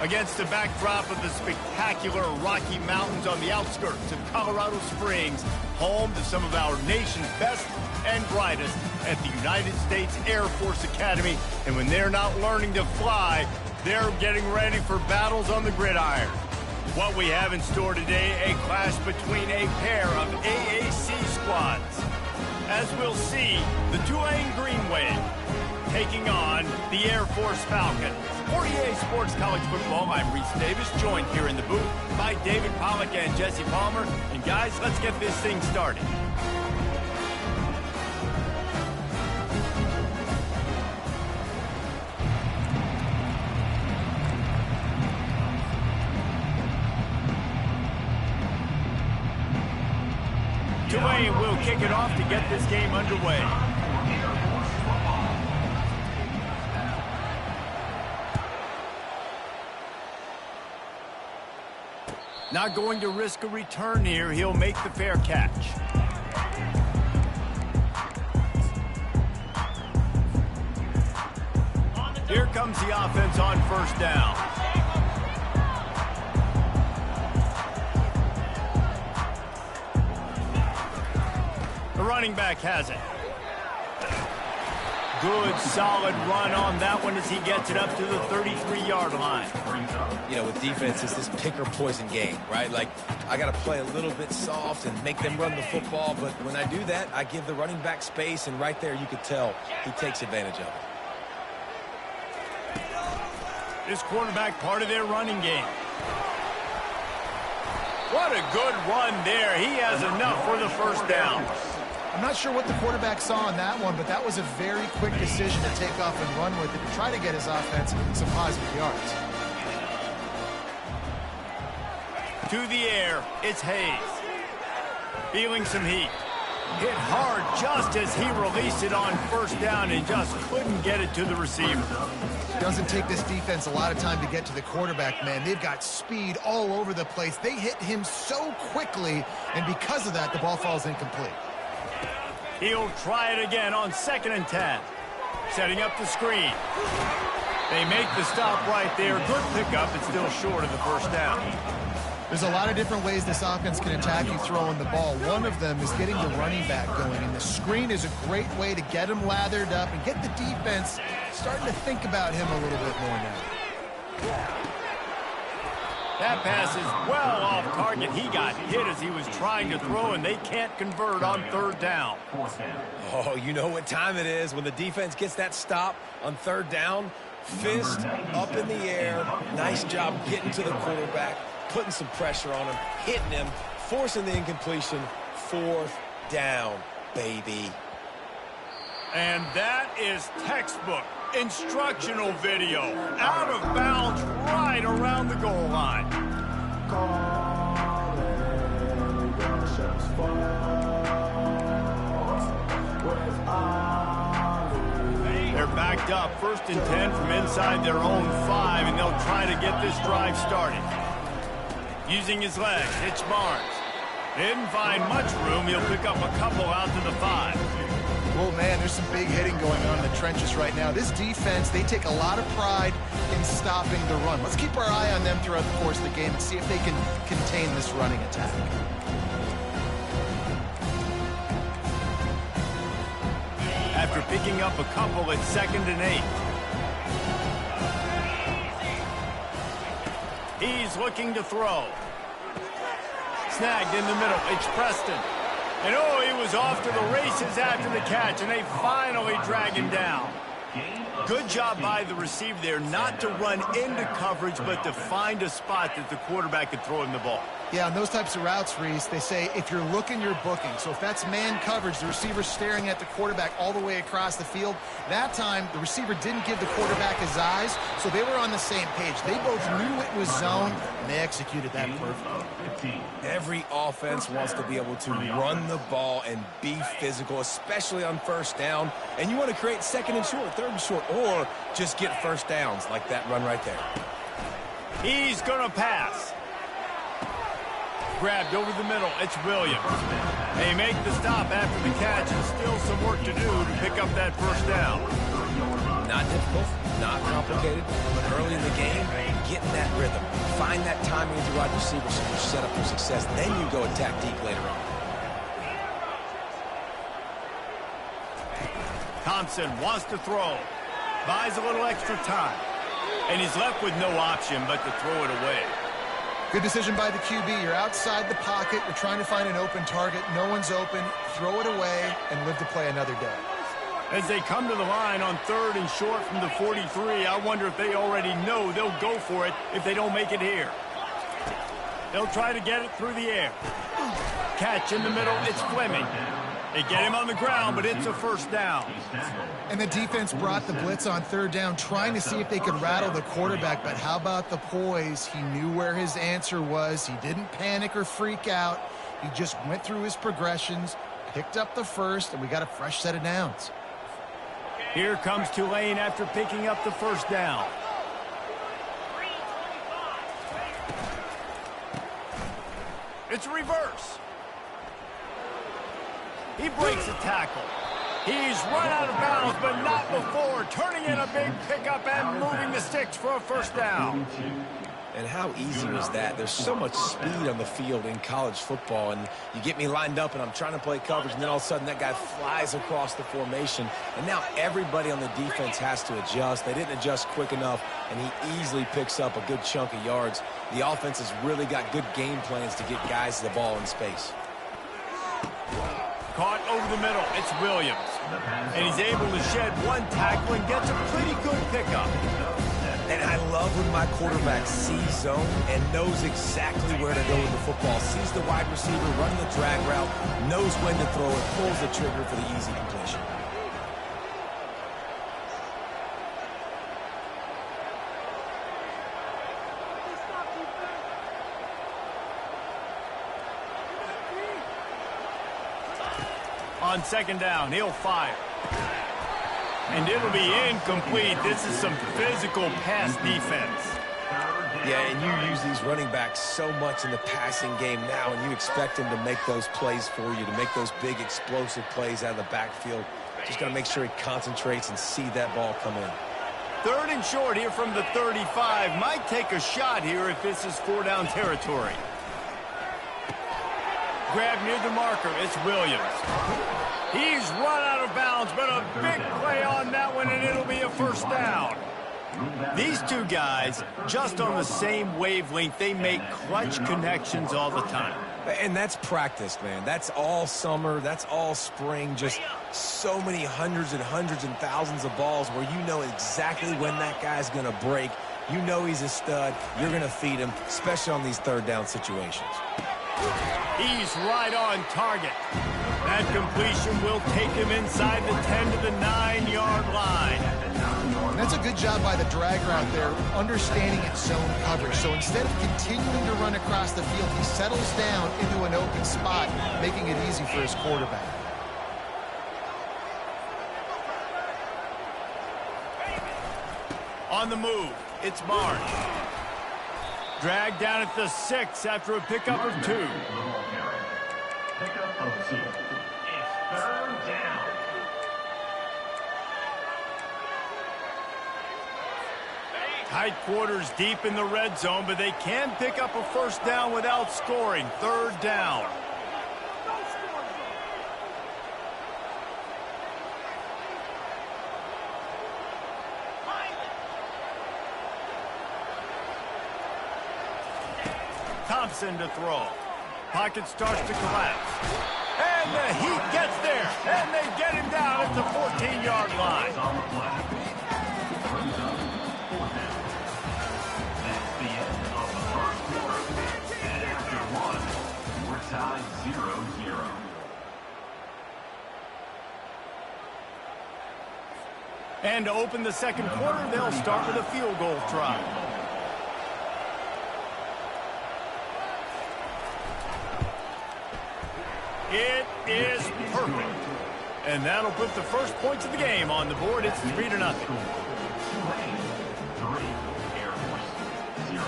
Against the backdrop of the spectacular Rocky Mountains on the outskirts of Colorado Springs, home to some of our nation's best and brightest at the United States Air Force Academy. And when they're not learning to fly, they're getting ready for battles on the gridiron. What we have in store today, a clash between a pair of AAC squads. As we'll see, the Tulane Green Wave taking on the Air Force Falcons. For EA Sports College Football, I'm Reese Davis, joined here in the booth by David Pollack and Jesse Palmer. And guys, let's get this thing started. Tulane will kick it off to get this game underway. Not going to risk a return here. He'll make the fair catch. Here comes the offense on first down. The running back has it. Good, solid run on that one as he gets it up to the 33-yard line. You know, with defense, it's this pick or poison game, right? Like, I got to play a little bit soft and make them run the football, but when I do that, I give the running back space, and right there you could tell he takes advantage of it. This quarterback part of their running game. What a good run there. He has enough for the first down. I'm not sure what the quarterback saw on that one, but that was a very quick decision to take off and run with it to try to get his offense some positive yards. To the air, it's Hayes. Feeling some heat. Hit hard just as he released it on first down and just couldn't get it to the receiver. Doesn't take this defense a lot of time to get to the quarterback, man. They've got speed all over the place. They hit him so quickly, and because of that, the ball falls incomplete. He'll try it again on 2nd and 10. Setting up the screen. They make the stop right there. Good pickup. It's still short of the first down. There's a lot of different ways this offense can attack you throwing the ball. One of them is getting the running back going, and the screen is a great way to get him lathered up and get the defense starting to think about him a little bit more now. That pass is well off target. He got hit as he was trying to throw, and they can't convert on 3rd down. Oh, you know what time it is when the defense gets that stop on 3rd down. Fist up in the air. Nice job getting to the quarterback, putting some pressure on him, hitting him, forcing the incompletion. 4th down, baby. And that is textbook instructional video. Out of bounds right around the goal line. They're backed up 1st and 10 from inside their own 5, and they'll try to get this drive started. Using his legs, it's Barnes. Didn't find much room. He'll pick up a couple out to the 5. Well, man, there's some big hitting going on in the trenches right now. This defense, they take a lot of pride in stopping the run. Let's keep our eye on them throughout the course of the game and see if they can contain this running attack. After picking up a couple at 2nd and 8. He's looking to throw. Snagged in the middle. It's Preston. And oh, he was off to the races after the catch, and they finally drag him down. Good job by the receiver there, not to run into coverage, but to find a spot that the quarterback could throw him the ball. Yeah, on those types of routes, Reese, they say if you're looking, you're booking. So if that's man coverage, the receiver's staring at the quarterback all the way across the field. That time, the receiver didn't give the quarterback his eyes, so they were on the same page. They both knew it was zone, and they executed that perfectly. Every offense wants to be able to run the ball and be physical, especially on 1st down. And you want to create 2nd and short, 3rd and short, or just get 1st downs like that run right there. He's going to pass. Grabbed over the middle. It's Williams. They make the stop after the catch, and still some work to do to pick up that 1st down. Not difficult, not complicated, but early in the game, get in that rhythm. Find that timing with your wide receiver so you're set up for success. Then you go attack deep later on. Thompson wants to throw. Buys a little extra time. And he's left with no option but to throw it away. Good decision by the QB. You're outside the pocket. You're trying to find an open target. No one's open. Throw it away and live to play another day. As they come to the line on 3rd and short from the 43, I wonder if they already know they'll go for it if they don't make it here. They'll try to get it through the air. Catch in the middle, it's Fleming. They get him on the ground, but it's a first down. And the defense brought the blitz on 3rd down, trying to see if they could rattle the quarterback. But how about the poise? He knew where his answer was. He didn't panic or freak out. He just went through his progressions, picked up the first, and we got a fresh set of downs. Here comes Tulane after picking up the first down. It's a reverse. He breaks a tackle. He's run out of bounds, but not before. Turning in a big pickup and moving the sticks for a first down. And how easy was that? There's so much speed on the field in college football, and you get me lined up and I'm trying to play coverage, and then all of a sudden that guy flies across the formation, and now everybody on the defense has to adjust. They didn't adjust quick enough, and he easily picks up a good chunk of yards. The offense has really got good game plans to get guys the ball in space. Caught over the middle. It's Williams. And he's able to shed one tackle and gets a pretty good pickup. And I love when my quarterback sees zone and knows exactly where to go with the football. Sees the wide receiver running the drag route, knows when to throw it, pulls the trigger for the easy completion. On 2nd down, he'll fire. And it'll be incomplete. This is some physical pass defense. Yeah, and you use these running backs so much in the passing game now, and you expect them to make those plays for you, to make those big explosive plays out of the backfield. Just got to make sure he concentrates and see that ball come in. 3rd and short here from the 35. Might take a shot here if this is 4-down territory. Grab near the marker. It's Williams. He's run out of bounds, but a big play on that one, and it'll be a first down. These two guys, just on the same wavelength, they make clutch connections all the time. And that's practice, man. That's all summer. That's all spring. Just so many hundreds and hundreds and thousands of balls where you know exactly when that guy's going to break. You know he's a stud. You're going to feed him, especially on these 3rd down situations. He's right on target. That completion will take him inside the 10 to the 9-yard line. And that's a good job by the drag route there, understanding its zone coverage. So instead of continuing to run across the field, he settles down into an open spot, making it easy for his quarterback. On the move, it's March. Dragged down at the 6 after a pickup of 2. Pickup of 2. It's 3rd down. Tight quarters deep in the red zone, but they can pick up a first down without scoring. 3rd down. Thompson to throw. Pocket starts to collapse. And the heat gets there. And they get him down at the 14-yard line. That's the end of the first quarter. And after one, we're tied 0-0. And to open the 2nd quarter, they'll start with a field goal try. It is perfect. And that'll put the first points of the game on the board. It's 3-0. Tulane, 3. Air Force, 0.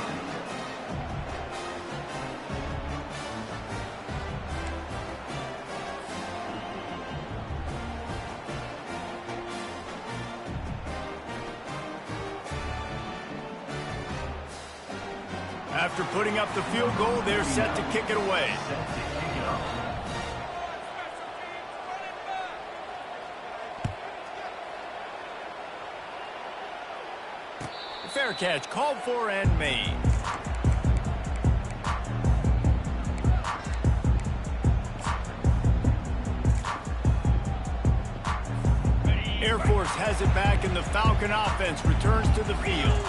After putting up the field goal, they're set to kick it away. Fair catch called for and made. Air Force has it back, and the Falcon offense returns to the field.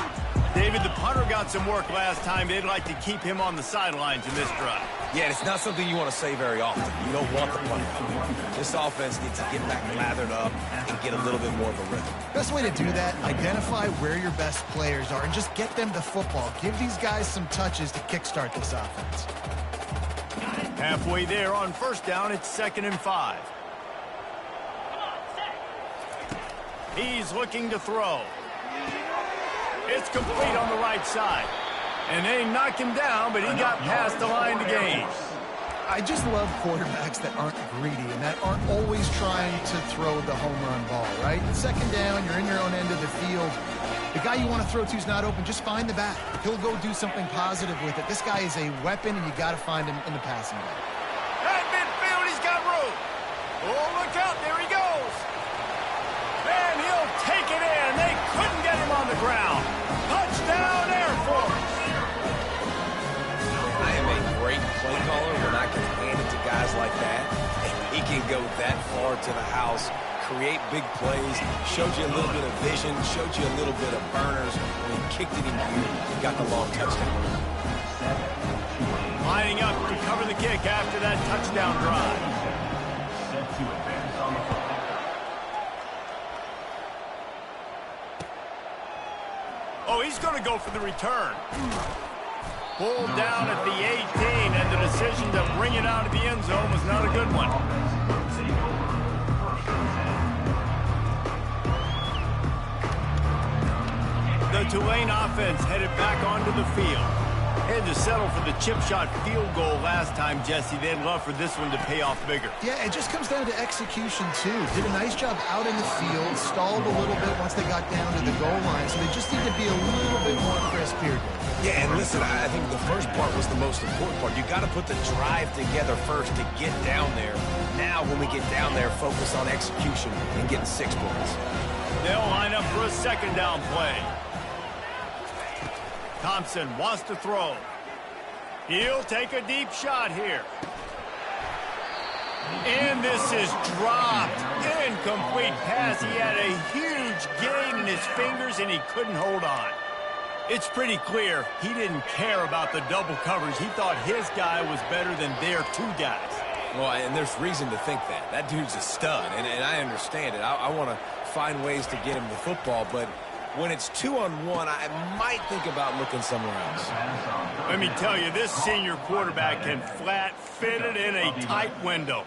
David, the punter got some work last time. They'd like to keep him on the sidelines in this drive. Yeah, it's not something you want to say very often. You don't want the punter. This offense needs to get back lathered up and get a little bit more of a rhythm. Best way to do that, identify where your best players are and just get them the football. Give these guys some touches to kickstart this offense. Halfway there on first down, it's 2nd and 5. He's looking to throw. It's complete on the right side. And they knock him down, but he got past the line to gain. I just love quarterbacks that aren't greedy and that aren't always trying to throw the home run ball, right? 2nd down, you're in your own end of the field. The guy you want to throw to is not open. Just find the back. He'll go do something positive with it. This guy is a weapon, and you got to find him in the passing game. At midfield, he's got room. Oh, look out. There he goes. And he'll take it in. They couldn't get him on the ground. Touchdown, Air Force. I am a great play caller when I can hand it to guys like that. He can go that far to the house, create big plays, showed you a little bit of vision, showed you a little bit of burners, and he kicked it in you, got the long touchdown. Lining up to cover the kick after that touchdown drive. Set to advance on the football. Oh, he's going to go for the return. Pulled down at the 18, and the decision to bring it out of the end zone was not a good one. The Tulane offense headed back onto the field. Had to settle for the chip shot field goal last time, Jesse. They'd love for this one to pay off bigger. Yeah, it just comes down to execution, too. Did a nice job out in the field, stalled a little bit once they got down to the goal line, so they just need to be a little bit more crisp here. Yeah, and listen, I think the first part was the most important part. You got to put the drive together first to get down there. Now, when we get down there, focus on execution and getting 6 points. They'll line up for a 2nd down play. Thompson wants to throw. He'll take a deep shot here. And this is dropped. Incomplete pass. He had a huge gain in his fingers, and he couldn't hold on. It's pretty clear he didn't care about the double coverage. He thought his guy was better than their 2 guys. Well, and there's reason to think that. That dude's a stud, and I understand it. I want to find ways to get him the football, but when it's 2-on-1, I might think about looking somewhere else. Let me tell you, this senior quarterback can flat fit it in a tight window.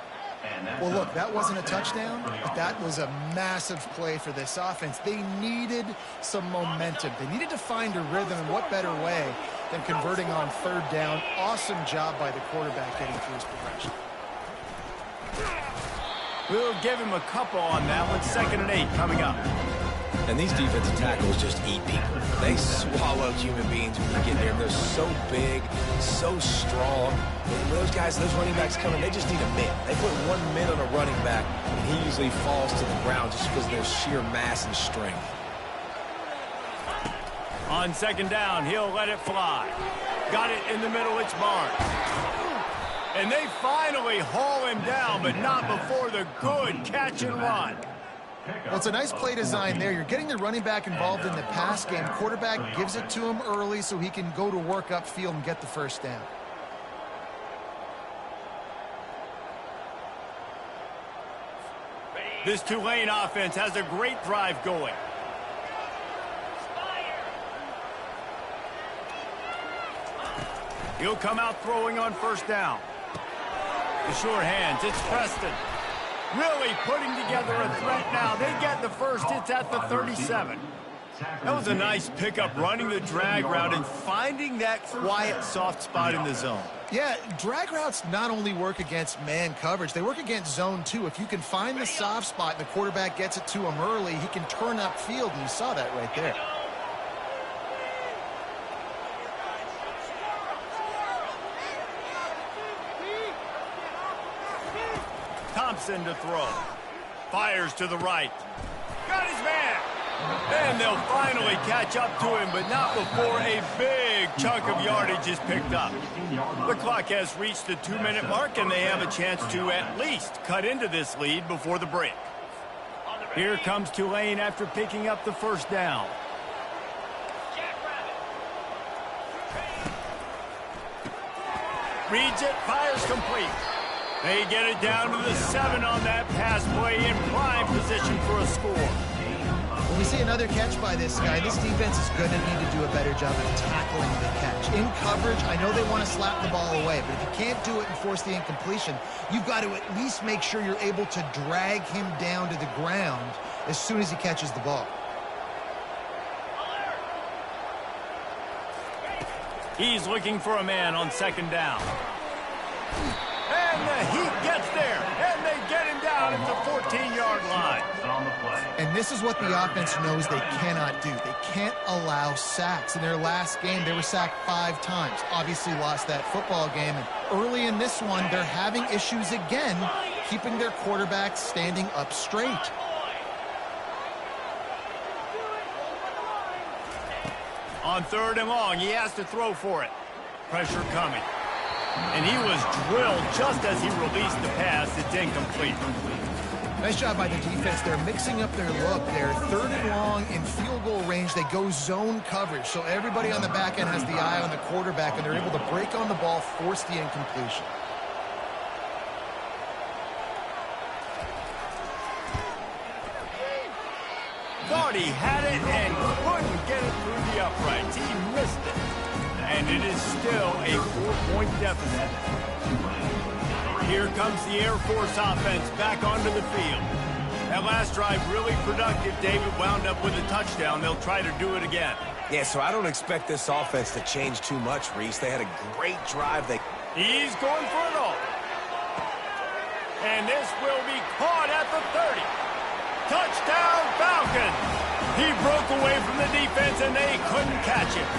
Well, look, that wasn't a touchdown, but that was a massive play for this offense. They needed some momentum. They needed to find a rhythm, and what better way than converting on 3rd down. Awesome job by the quarterback getting through his progression. We'll give him a couple on that one. 2nd and 8 coming up. And these defensive tackles just eat people. They swallow human beings when you get there. They're so big, so strong. And those guys, those running backs coming, they just need a min. They put 1 min on a running back, and he usually falls to the ground just because of their sheer mass and strength. On 2nd down, he'll let it fly. Got it in the middle, it's Barnes. And they finally haul him down, but not before the good catch and run. Well, it's a nice play design there. You're getting the running back involved in the pass game. Quarterback gives it to him early so he can go to work upfield and get the 1st down. This Tulane offense has a great drive going. He'll come out throwing on 1st down. The short hands, it's Preston. Really putting together a threat now. They get the first. It's at the 37. That was a nice pickup, running the drag route and finding that quiet, soft spot in the zone. Yeah, drag routes not only work against man coverage, they work against zone too. If you can find the soft spot and the quarterback gets it to him early, he can turn upfield, and you saw that right there. Jackson to throw. Fires to the right. Got his man. And they'll finally catch up to him, but not before a big chunk of yardage is picked up. The clock has reached the 2-minute mark, and they have a chance to at least cut into this lead before the break. Here comes Tulane after picking up the first down. Reads it, fires complete. They get it down to the 7 on that pass play, in prime position for a score. When we see another catch by this guy, this defense is going to need to do a better job of tackling the catch. In coverage, I know they want to slap the ball away, but if you can't do it and force the incompletion, you've got to at least make sure you're able to drag him down to the ground as soon as he catches the ball. He's looking for a man on second down. And the Heat gets there, and they get him down at the 14-yard line. And this is what the offense knows they cannot do. They can't allow sacks. In their last game, they were sacked 5 times. Obviously lost that football game. And early in this one, they're having issues again, keeping their quarterback standing up straight. On 3rd and long, he has to throw for it. Pressure coming. And he was drilled just as he released the pass. It's incomplete. Nice job by the defense. They're mixing up their look. They're 3rd and long in field goal range. They go zone coverage. So everybody on the back end has the eye on the quarterback, and they're able to break on the ball, force the incompletion. Thought he had it and couldn't get it through the uprights. He missed it. And it is still a 4-point deficit. Here comes the Air Force offense back onto the field. That last drive really productive. David wound up with a touchdown. They'll try to do it again. Yeah, so I don't expect this offense to change too much, Reese. They had a great drive. He's going for it all. And this will be caught at the 30. Touchdown, Falcons! He broke away from the defense, and they couldn't catch him.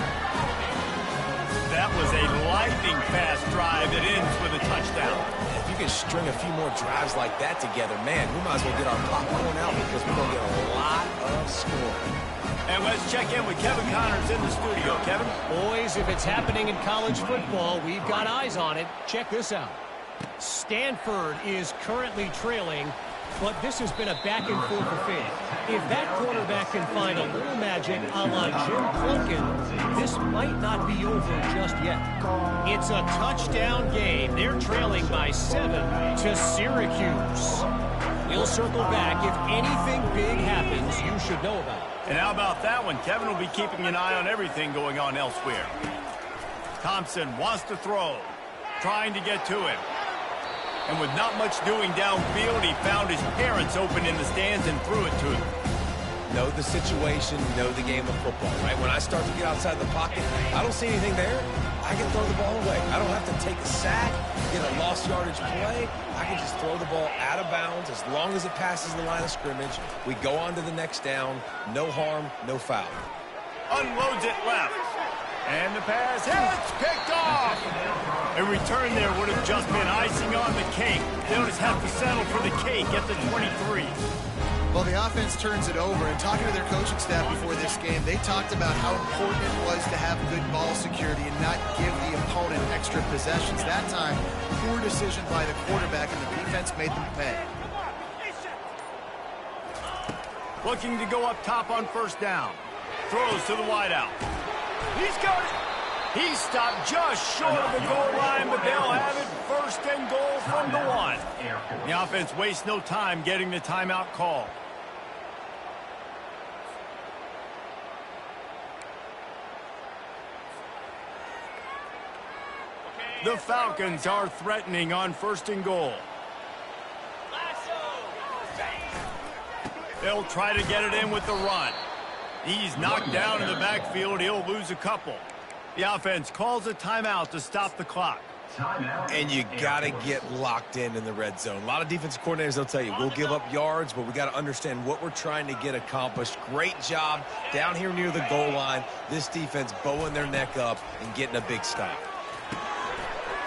That was a lightning-fast drive that ends with a touchdown. If you can string a few more drives like that together, man, we might as well get our popcorn out because we're going to get a lot of scoring. And let's check in with Kevin Connors in the studio. Kevin? Boys, if it's happening in college football, we've got eyes on it. Check this out. Stanford is currently trailing, but this has been a back-and-forth affair. If that quarterback can find a little magic a la Jim Plunkett, this might not be over just yet. It's a touchdown game. They're trailing by 7 to Syracuse. We'll circle back. If anything big happens, you should know about it. And how about that one? Kevin will be keeping an eye on everything going on elsewhere. Thompson wants to throw, trying to get to him. And with not much doing downfield, he found his parents open in the stands and threw it to him. Know the situation, know the game of football, right? When I start to get outside the pocket, I don't see anything there, I can throw the ball away. I don't have to take a sack, get a lost yardage play. I can just throw the ball out of bounds as long as it passes the line of scrimmage. We go on to the next down. No harm, no foul. Unloads it left. And the pass hits, picked off. A return there would have just been icing on the cake. They'll just have to settle for the cake at the 23. Well, the offense turns it over, and talking to their coaching staff before this game, they talked about how important it was to have good ball security and not give the opponent extra possessions. That time, poor decision by the quarterback, and the defense made them pay. Looking to go up top on first down. Throws to the wideout. He's got it. He stopped just short of the goal line, but they'll have it first and goal from the 1. The offense wastes no time getting the timeout call. The Falcons are threatening on first and goal. They'll try to get it in with the run. He's knocked down in the backfield. He'll lose a couple. The offense calls a timeout to stop the clock. And you got to get locked in the red zone. A lot of defensive coordinators, they'll tell you, we'll give up yards, but we got to understand what we're trying to get accomplished. Great job down here near the goal line. This defense bowing their neck up and getting a big stop.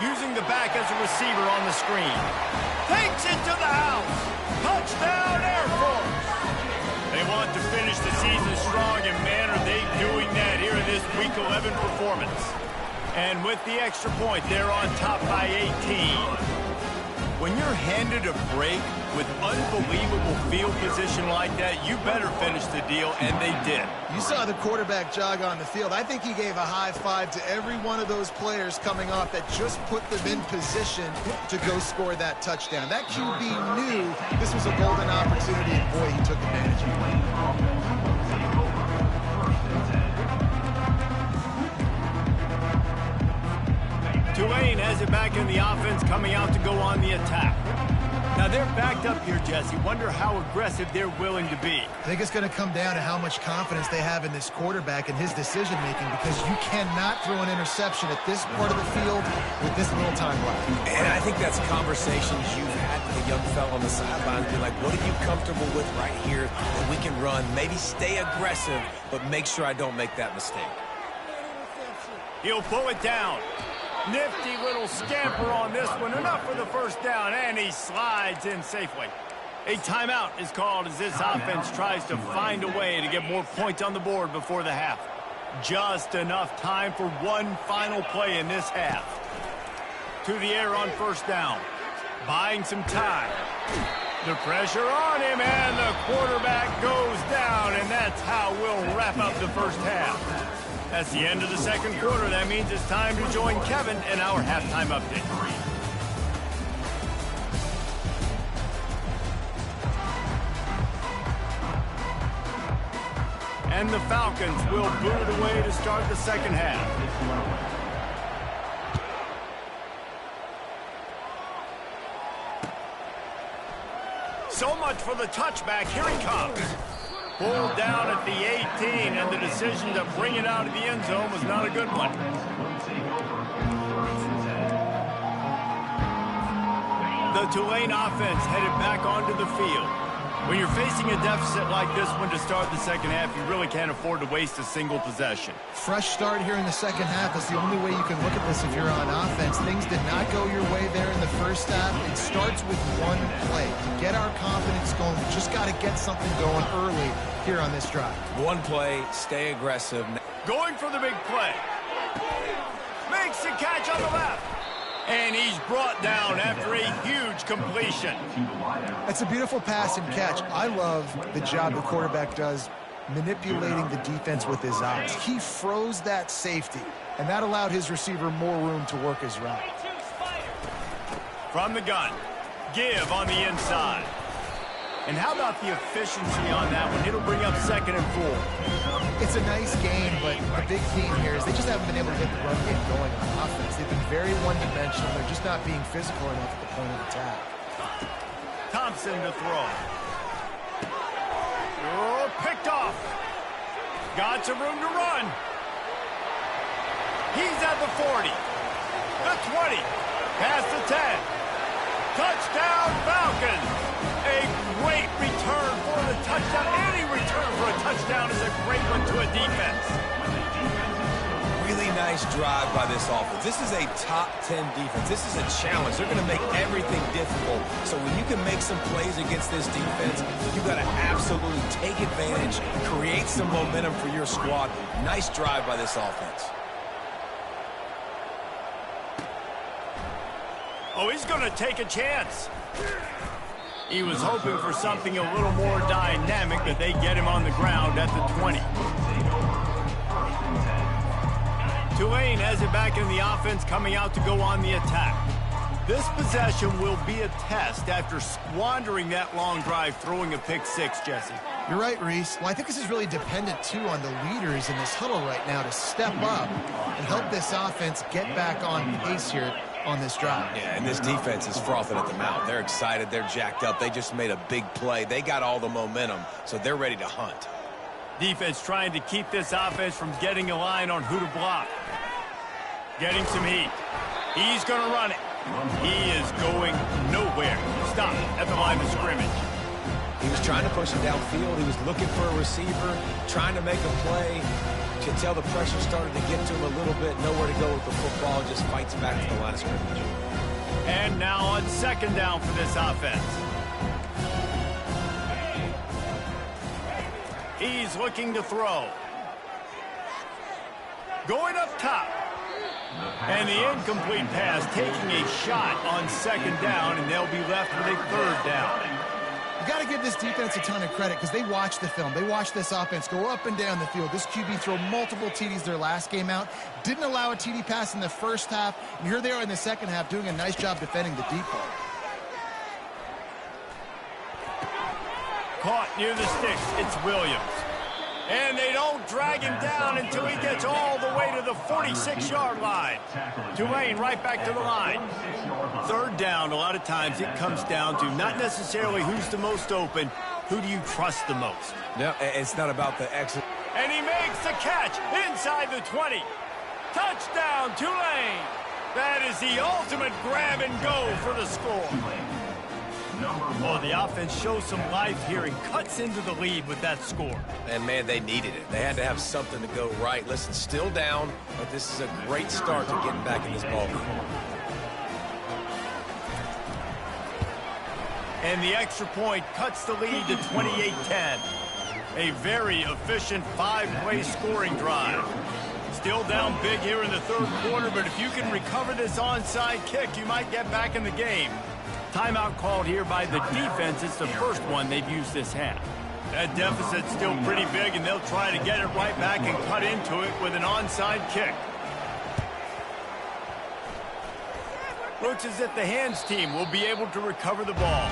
Using the back as a receiver on the screen. Takes it to the house. Touchdown, Air Force. They want to finish the season strong, and man, are they doing that here in this Week 11 performance. And with the extra point, they're on top by 18. When you're handed a break with unbelievable field position like that, you better finish the deal, and they did. You saw the quarterback jog on the field. I think he gave a high five to every one of those players coming off that just put them in position to go score that touchdown. That QB knew this was a golden opportunity, and boy, he took advantage of it. Tulane has it back in the offense, coming out to go on the attack. Now they're backed up here, Jesse. Wonder how aggressive they're willing to be. I think it's going to come down to how much confidence they have in this quarterback and his decision-making, because you cannot throw an interception at this part of the field with this little time left. And I think that's conversations you've had with a young fella on the sideline. Be like, what are you comfortable with right here that we can run? Maybe stay aggressive, but make sure I don't make that mistake. He'll pull it down. Nifty little scamper on this one. Enough for the first down, and he slides in safely. A timeout is called as this offense tries to find a way to get more points on the board before the half. Just enough time for one final play in this half. To the air on first down. Buying some time. The pressure on him, and the quarterback goes down, and that's how we'll wrap up the first half. That's the end of the second quarter. That means it's time to join Kevin in our halftime update. And the Falcons will boot it away to start the second half. So much for the touchback. Here he comes. Pulled down at the 18, and the decision to bring it out of the end zone was not a good one. The Tulane offense headed back onto the field. When you're facing a deficit like this one to start the second half, you really can't afford to waste a single possession. Fresh start here in the second half is the only way you can look at this if you're on offense. Things did not go your way there in the first half. It starts with one play. To get our confidence going, we just got to get something going early here on this drive. One play, stay aggressive. Going for the big play. Makes the catch on the left. And he's brought down after a huge completion. That's a beautiful pass and catch. I love the job the quarterback does manipulating the defense with his eyes. He froze that safety, and that allowed his receiver more room to work his route. From the gun, give on the inside. And how about the efficiency on that one? It'll bring up 2nd and 4. It's a nice game, but the big theme here is they just haven't been able to get the run game going on offense. They've been very one-dimensional. They're just not being physical enough at the point of attack. Thompson to throw. Oh, picked off. Got some room to run. He's at the 40. The 20. Past the 10. Touchdown, Falcons. A great return for the touchdown. Any return for a touchdown is a great one to a defense. Really nice drive by this offense. This is a top 10 defense. This is a challenge. They're going to make everything difficult. So when you can make some plays against this defense, you've got to absolutely take advantage, create some momentum for your squad. Nice drive by this offense. Oh, he's going to take a chance. He was hoping for something a little more dynamic, but they get him on the ground at the 20. Tulane has it back in the offense, coming out to go on the attack. This possession will be a test after squandering that long drive, throwing a pick six, Jesse. You're right, Reese. Well, I think this is really dependent, too, on the leaders in this huddle right now to step up and help this offense get back on pace here on this drive. Yeah, and this defense is frothing at the mouth. They're excited. They're jacked up. They just made a big play. They got all the momentum, so they're ready to hunt. Defense trying to keep this offense from getting a line on who to block. Getting some heat. He's going to run it. He is going nowhere. Stop at the line of scrimmage. He was trying to push him downfield. He was looking for a receiver, trying to make a play. You could tell the pressure started to get to him a little bit. Nowhere to go with the football. Just fights back to the line of scrimmage. And now on second down for this offense. He's looking to throw. Going up top. And the incomplete pass taking a shot on second down, and they'll be left with a third down. You got to give this defense a ton of credit because they watched the film. They watched this offense go up and down the field. This QB throw multiple TDs their last game out. Didn't allow a TD pass in the first half. And here they are in the second half doing a nice job defending the deep ball. Caught near the sticks. It's Williams. And they don't drag him down until he gets all the way to the 46-yard line. Tulane right back to the line. Third down, a lot of times it comes down to not necessarily who's the most open, who do you trust the most? No, it's not about the exit. And he makes the catch inside the 20. Touchdown, Tulane. That is the ultimate grab and go for the score. Oh, the offense shows some life here and cuts into the lead with that score. And, man, they needed it. They had to have something to go right. Listen, still down, but this is a great start to getting back in this ballgame. And the extra point cuts the lead to 28-10. A very efficient five-play scoring drive. Still down big here in the third quarter, but if you can recover this onside kick, you might get back in the game. Timeout called here by the defense. It's the first one they've used this half. That deficit's still pretty big, and they'll try to get it right back and cut into it with an onside kick. Looks as if the hands team will be able to recover the ball.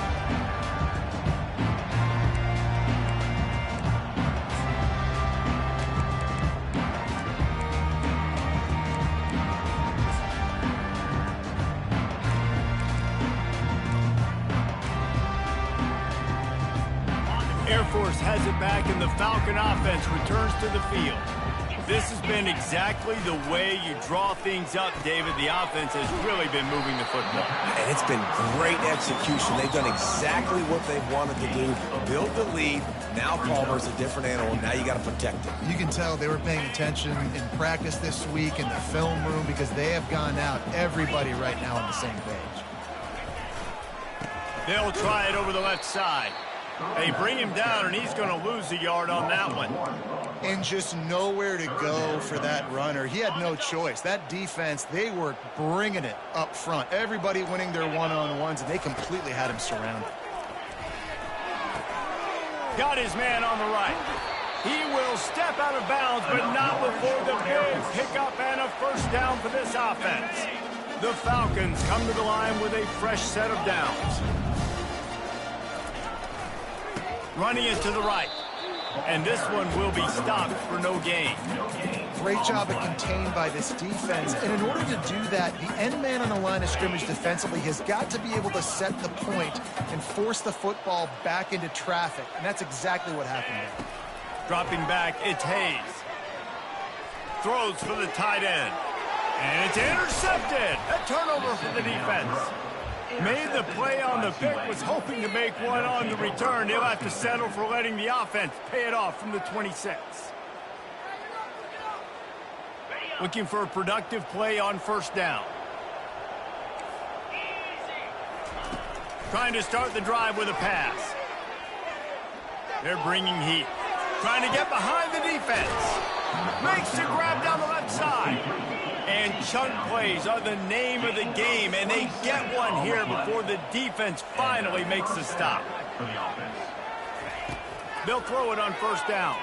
Air Force has it back, and the Falcon offense returns to the field. This has been exactly the way you draw things up, David. The offense has really been moving the football. And it's been great execution. They've done exactly what they've wanted to do. Build the lead. Now Palmer's a different animal. Now you got to protect him. You can tell they were paying attention in practice this week in the film room because they have gone out, everybody right now on the same page. They'll try it over the left side. They bring him down, and he's going to lose a yard on that one. And just nowhere to go for that runner. He had no choice. That defense, they were bringing it up front. Everybody winning their one-on-ones, and they completely had him surrounded. Got his man on the right. He will step out of bounds, but not before the big pickup and a first down for this offense. The Falcons come to the line with a fresh set of downs. Running it to the right. And this one will be stopped for no gain. Great job of contained by this defense. And in order to do that, the end man on the line of scrimmage defensively has got to be able to set the point and force the football back into traffic. And that's exactly what happened there. Dropping back, it's Hayes. Throws for the tight end. And it's intercepted. A turnover for the defense. Made the play on the pick, was hoping to make one on the return. They'll have to settle for letting the offense pay it off from the 26. Looking for a productive play on first down. Trying to start the drive with a pass. They're bringing heat. Trying to get behind the defense. Makes the grab down the left side. And chunk plays are the name of the game, and they get one here before the defense finally makes the stop. They'll throw it on first down.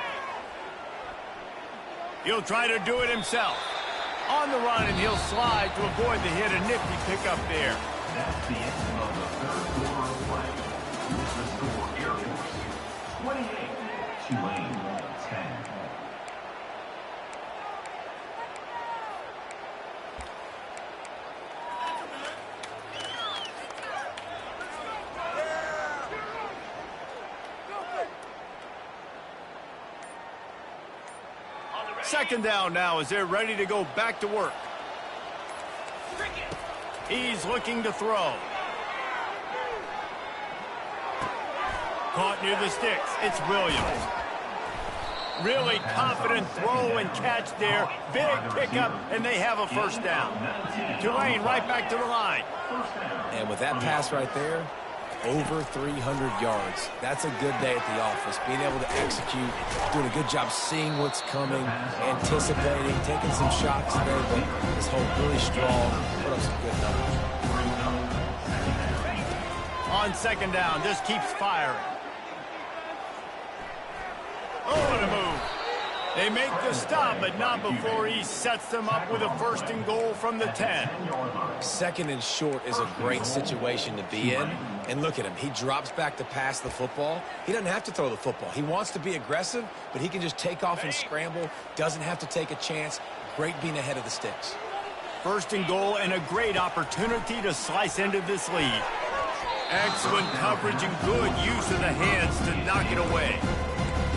He'll try to do it himself. On the run, and he'll slide to avoid the hit. A nifty pickup there. That's the end of the third quarter of play. The score, Air Force 28, Tulane 10. Second down now as they're ready to go back to work. He's looking to throw. Caught near the sticks. It's Williams. Really confident throw and catch there. Big pickup, and they have a first down. Tulane right back to the line. And with that pass right there, over 300 yards. That's a good day at the office. Being able to execute, doing a good job seeing what's coming, anticipating, taking some shots there, but this whole really strong. Put up some good numbers. On second down, just keeps firing. Oh, what a move. They make the stop, but not before he sets them up with a first and goal from the 10. Second and short is a great situation to be in. And look at him. He drops back to pass the football. He doesn't have to throw the football. He wants to be aggressive, but he can just take off and scramble. Doesn't have to take a chance. Great being ahead of the sticks. First and goal and a great opportunity to slice into this lead. Excellent coverage and good use of the hands to knock it away.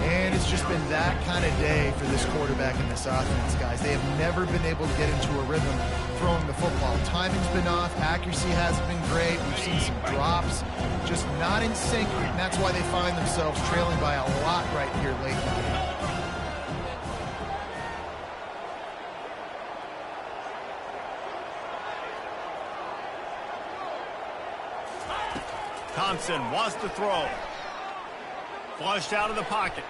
And it's just been that kind of day for this quarterback and this offense, guys. They have never been able to get into a rhythm throwing the football. Timing's been off. Accuracy hasn't been great. We've seen some drops. Just not in sync, and that's why they find themselves trailing by a lot right here late in the game. Thompson wants to throw. Flushed out of the pocket.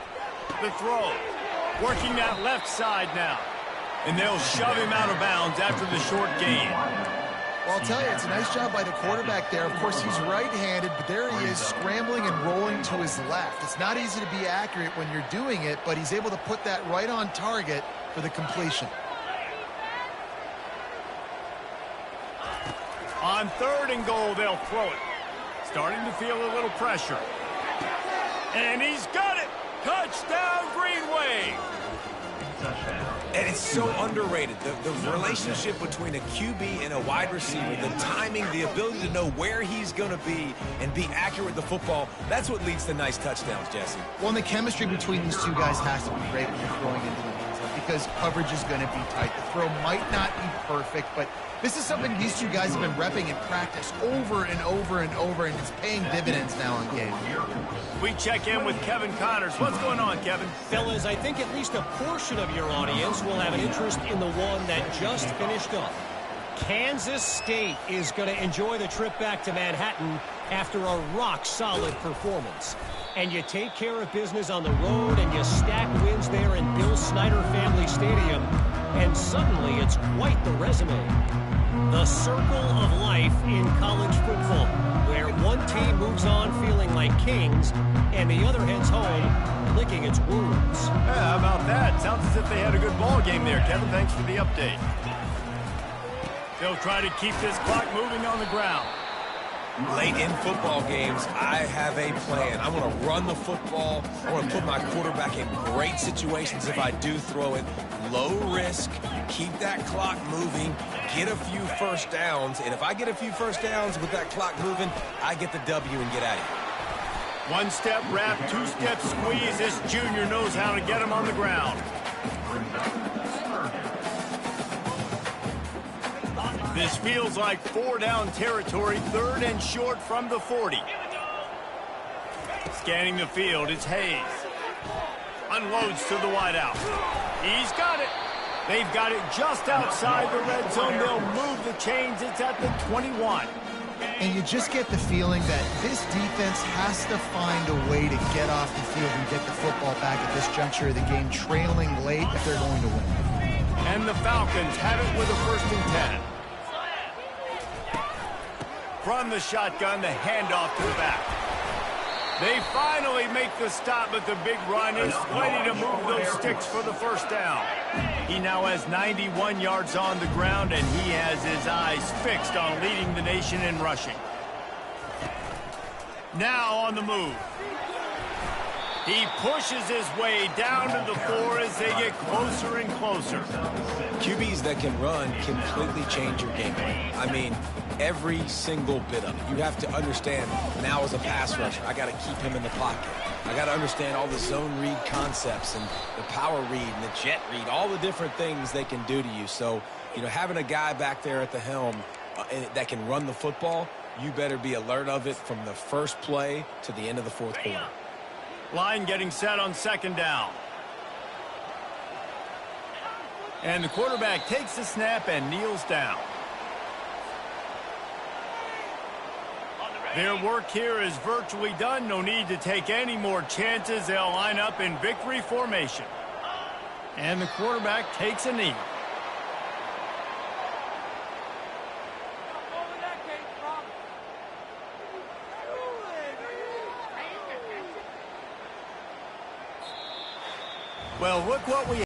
The throw. Working that left side now. And they'll shove him out of bounds after the short gain. Well, I'll tell you, it's a nice job by the quarterback there. Of course, he's right-handed, but there he is scrambling and rolling to his left. It's not easy to be accurate when you're doing it, but he's able to put that right on target for the completion. On third and goal, they'll throw it. Starting to feel a little pressure. And he's got it! Touchdown, Greenway! And it's so underrated. The relationship between a QB and a wide receiver, the timing, the ability to know where he's going to be and be accurate with the football, that's what leads to nice touchdowns, Jesse. Well, and the chemistry between these two guys has to be great when you're throwing into the end zone because coverage is going to be tight. The throw might not be perfect, but this is something these two guys have been repping in practice over and over and over, and it's paying dividends now in game. We check in with Kevin Connors. What's going on, Kevin? Fellas, I think at least a portion of your audience will have an interest in the one that just finished up. Kansas State is going to enjoy the trip back to Manhattan after a rock-solid performance. And you take care of business on the road and you stack wins there in Bill Snyder Family Stadium, and suddenly it's quite the resume. The circle of life in college football, where one team moves on feeling like kings and the other heads home licking its wounds. Yeah, how about that? Sounds as if they had a good ball game there, Kevin. Thanks for the update. They'll try to keep this clock moving on the ground. Late in football games, I have a plan. I want to run the football. I want to put my quarterback in great situations if I do throw it. Low risk, keep that clock moving, get a few first downs. And if I get a few first downs with that clock moving, I get the W and get out of here. One-step wrap, two-step squeeze. This junior knows how to get him on the ground. This feels like four-down territory, third and short from the 40. Scanning the field, it's Hayes. Unloads to the wideout. He's got it. They've got it just outside the red zone. They'll move the chains. It's at the 21. And you just get the feeling that this defense has to find a way to get off the field and get the football back at this juncture of the game, trailing late if they're going to win. And the Falcons have it with a first and 10. From the shotgun, the handoff to the back. They finally make the stop, but the big run is ready to move those sticks for the first down. He now has 91 yards on the ground, and he has his eyes fixed on leading the nation in rushing. Now on the move. He pushes his way down to the 4 as they get closer and closer. QBs that can run completely change your game plan. I mean, every single bit of it. You have to understand now as a pass rusher, I got to keep him in the pocket. I got to understand all the zone read concepts and the power read and the jet read, all the different things they can do to you. So, you know, having a guy back there at the helm that can run the football, You better be alert of it from the first play to the end of the fourth quarter. Line getting set on second down. And the quarterback takes the snap and kneels down. Their work here is virtually done. No need to take any more chances. They'll line up in victory formation. And the quarterback takes a knee. Well, look what we